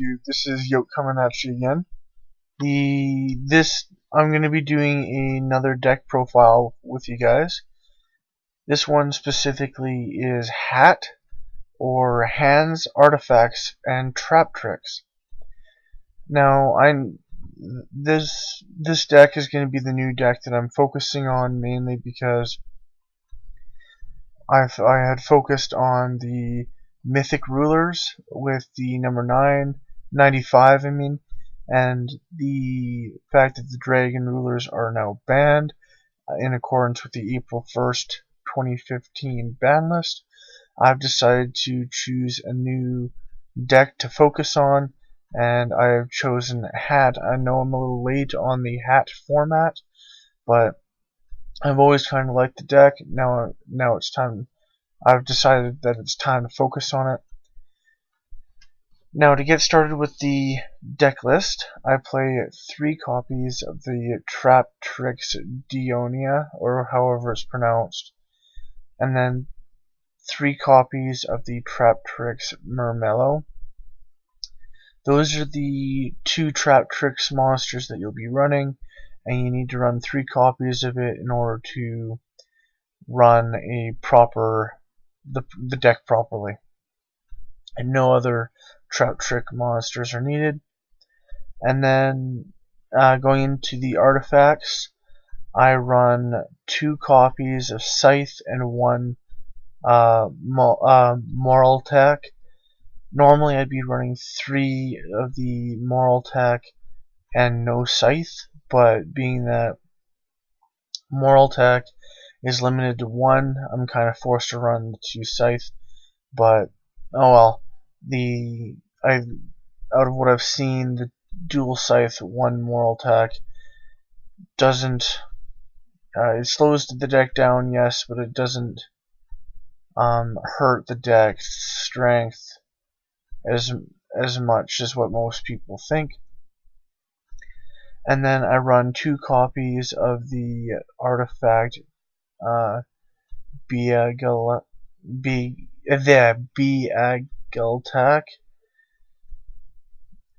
YouTube? This is Yoke coming at you again. I'm going to be doing another deck profile with you guys. This one specifically is Hat or Hands, Artifacts, and Trap Tricks. Now, this deck is going to be the new deck that I'm focusing on mainly because I had focused on the Mythic Rulers with the number 95, and the fact that the Dragon Rulers are now banned in accordance with the April 1st, 2015 ban list. I've decided to choose a new deck to focus on, and I have chosen Hat. I know I'm a little late on the Hat format, but I've always kind of liked the deck. Now it's time. I've decided that it's time to focus on it. Now, to get started with the deck list, I play 3 copies of the Trap Tricks Dionia, or however it's pronounced, and then 3 copies of the Trap Tricks Murmello. Those are the 2 Trap Tricks monsters that you'll be running, and you need to run 3 copies of it in order to run the deck properly. And no other Trap Trick monsters are needed. And then going into the artifacts, I run 2 copies of Scythe and 1 Moralltach. Normally I'd be running 3 of the Moralltach and no Scythe, but being that Moralltach is limited to 1, I'm kind of forced to run the 2 Scythe. But oh well. Out of what I've seen, the dual Scythe 1 Moralltach doesn't. It slows the deck down, yes, but it doesn't hurt the deck's strength as much as what most people think. And then I run 2 copies of the artifact Banlist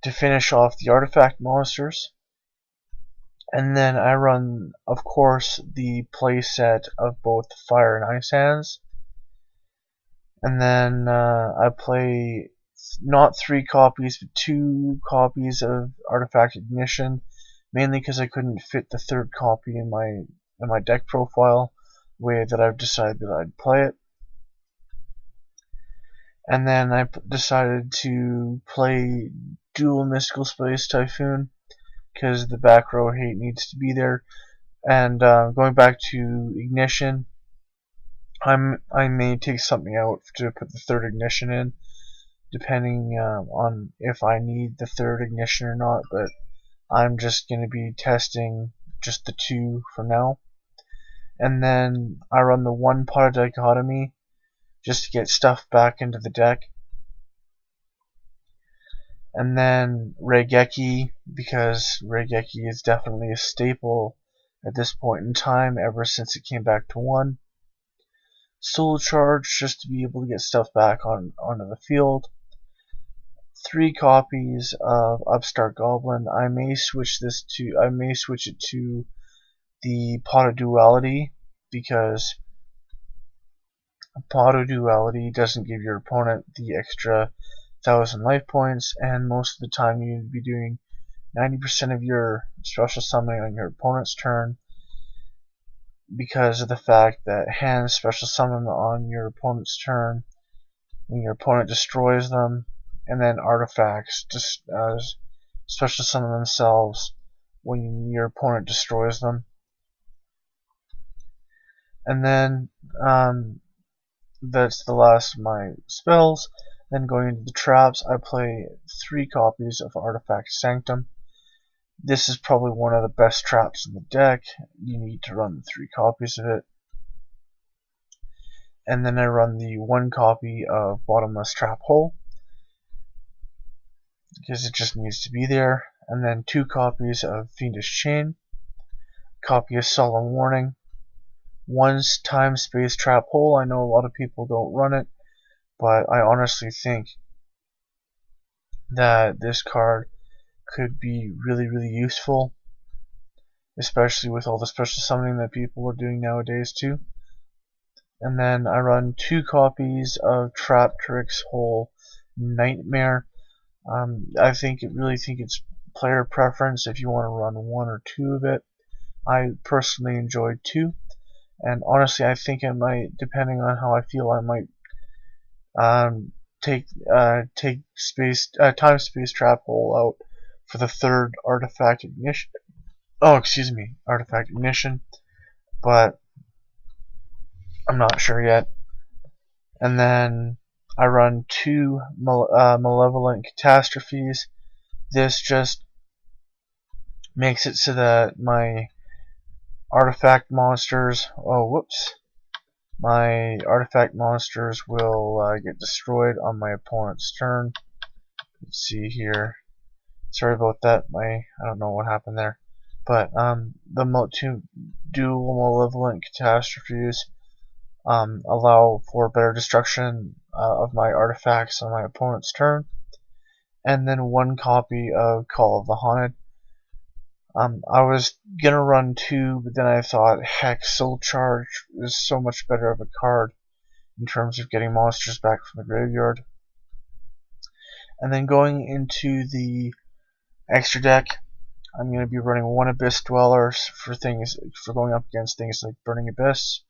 to finish off the artifact monsters. And then I run, of course, the playset of both Fire and Ice Hands. And then I play not 3 copies, but 2 copies of Artifact Ignition, mainly because I couldn't fit the 3rd copy in my deck profile the way that I've decided that I'd play it. And then I decided to play dual Mystical Space Typhoon because the back row hate needs to be there. And going back to Ignition, I may take something out to put the 3rd Ignition in, depending on if I need the 3rd Ignition or not, but I'm just going to be testing just the 2 for now. And then I run the 1 Pot of Dichotomy just to get stuff back into the deck. And then Raigeki, because Raigeki is definitely a staple at this point in time ever since it came back to 1. Soul Charge just to be able to get stuff back onto the field. 3 copies of Upstart Goblin. I may switch it to the Pot of Duality, because Pot of Duality doesn't give your opponent the extra 1,000 life points, and most of the time you need to be doing 90% of your special summoning on your opponent's turn, because of the fact that hands special summon on your opponent's turn when your opponent destroys them, and then artifacts just special summon themselves when your opponent destroys them. And then that's the last of my spells. Then going into the traps, I play 3 copies of Artifact Sanctum. This is probably one of the best traps in the deck. You need to run 3 copies of it. And then I run the 1 copy of Bottomless Trap Hole, because it just needs to be there. And then 2 copies of Fiendish Chain, a copy of Solemn Warning, 1 Time Space Trap Hole. I know a lot of people don't run it, but I honestly think that this card could be really useful, especially with all the special summoning that people are doing nowadays too. And then I run 2 copies of Trap Tricks Hole Nightmare. I really think it's player preference if you want to run 1 or 2 of it. I personally enjoyed 2, and honestly I think I might, depending on how I feel, I might take time space trap hole out for the 3rd artifact ignition. Oh, excuse me, artifact ignition, but I'm not sure yet. And then I run 2 malevolent catastrophes. This just makes it so that my artifact monsters, my artifact monsters will get destroyed on my opponent's turn. Let's see here. Sorry about that. I don't know what happened there. But the 2 dual malevolent catastrophes allow for better destruction of my artifacts on my opponent's turn. And then 1 copy of Call of the Haunted. I was gonna run 2, but then I thought, heck, Soul Charge is so much better of a card in terms of getting monsters back from the graveyard. And then going into the extra deck, I'm going to be running 1 Abyss Dwellers for going up against things like Burning Abyss,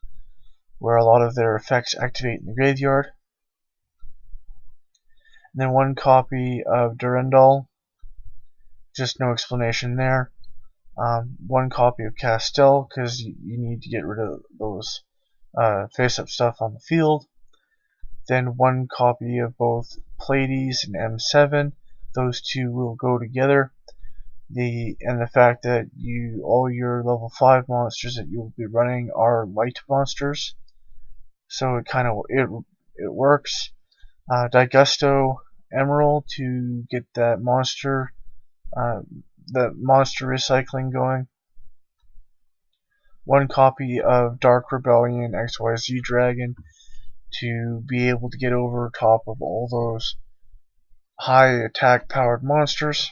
where a lot of their effects activate in the graveyard. And then 1 copy of Durandal, just no explanation there. 1 copy of Castell, because you need to get rid of those face-up stuff on the field. Then 1 copy of both Pleiades and M7. Those 2 will go together. And the fact that all your level 5 monsters that you'll be running are light monsters, so it works. Digusto Emerald to get that monster recycling going. 1 copy of Dark Rebellion XYZ Dragon to be able to get over top of all those high attack powered monsters.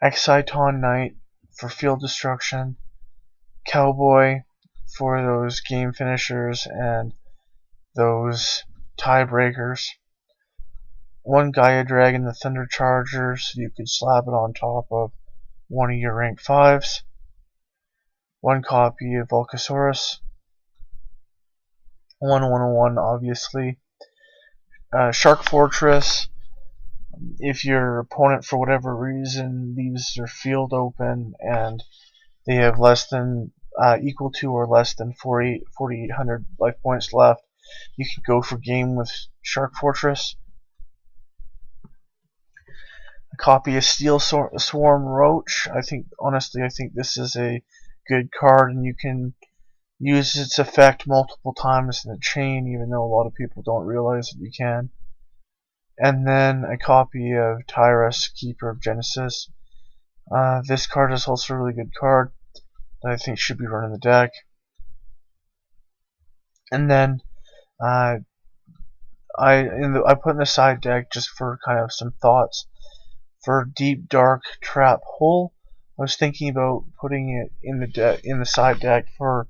Exciton Knight for field destruction. Cowboy for those game finishers and those tiebreakers. 1 Gaia Dragon, the Thunder Charger, so you could slap it on top of one of your rank 5s. 1 copy of Volcasaurus. 1/1/1, obviously. Shark Fortress. If your opponent, for whatever reason, leaves their field open and they have equal to or less than 4,800 life points left, you can go for game with Shark Fortress. A copy of Steel Swarm Roach. Honestly, I think this is a good card, and you can use its effect multiple times in the chain, even though a lot of people don't realize that you can. And then a copy of Tyrus, Keeper of Genesis. This card is also a really good card that I think should be run in the deck. And then I put in the side deck, just for kind of some thoughts, for Deep Dark Trap Hole. I was thinking about putting it in the side deck for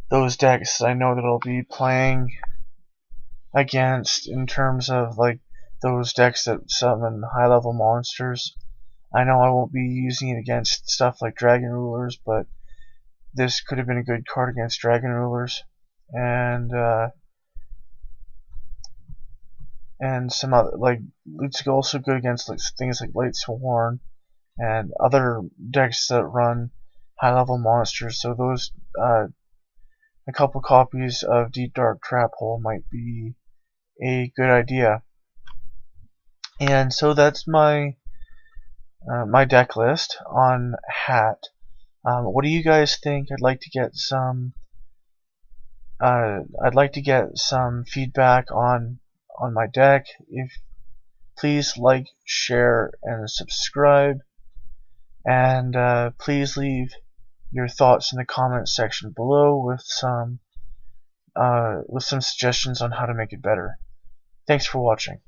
those decks I know that I'll be playing against, in terms of like those decks that summon high level monsters. I know I won't be using it against stuff like Dragon Rulers, but this could have been a good card against Dragon Rulers, and some other, like, it's also good against things like Light Sworn and other decks that run high level monsters. So those a couple copies of Deep Dark Trap Hole might be a good idea. And so that's my my deck list on Hat. What do you guys think? I'd like to get some feedback on my deck. Please like, share, and subscribe, and please leave your thoughts in the comments section below with some suggestions on how to make it better. Thanks for watching.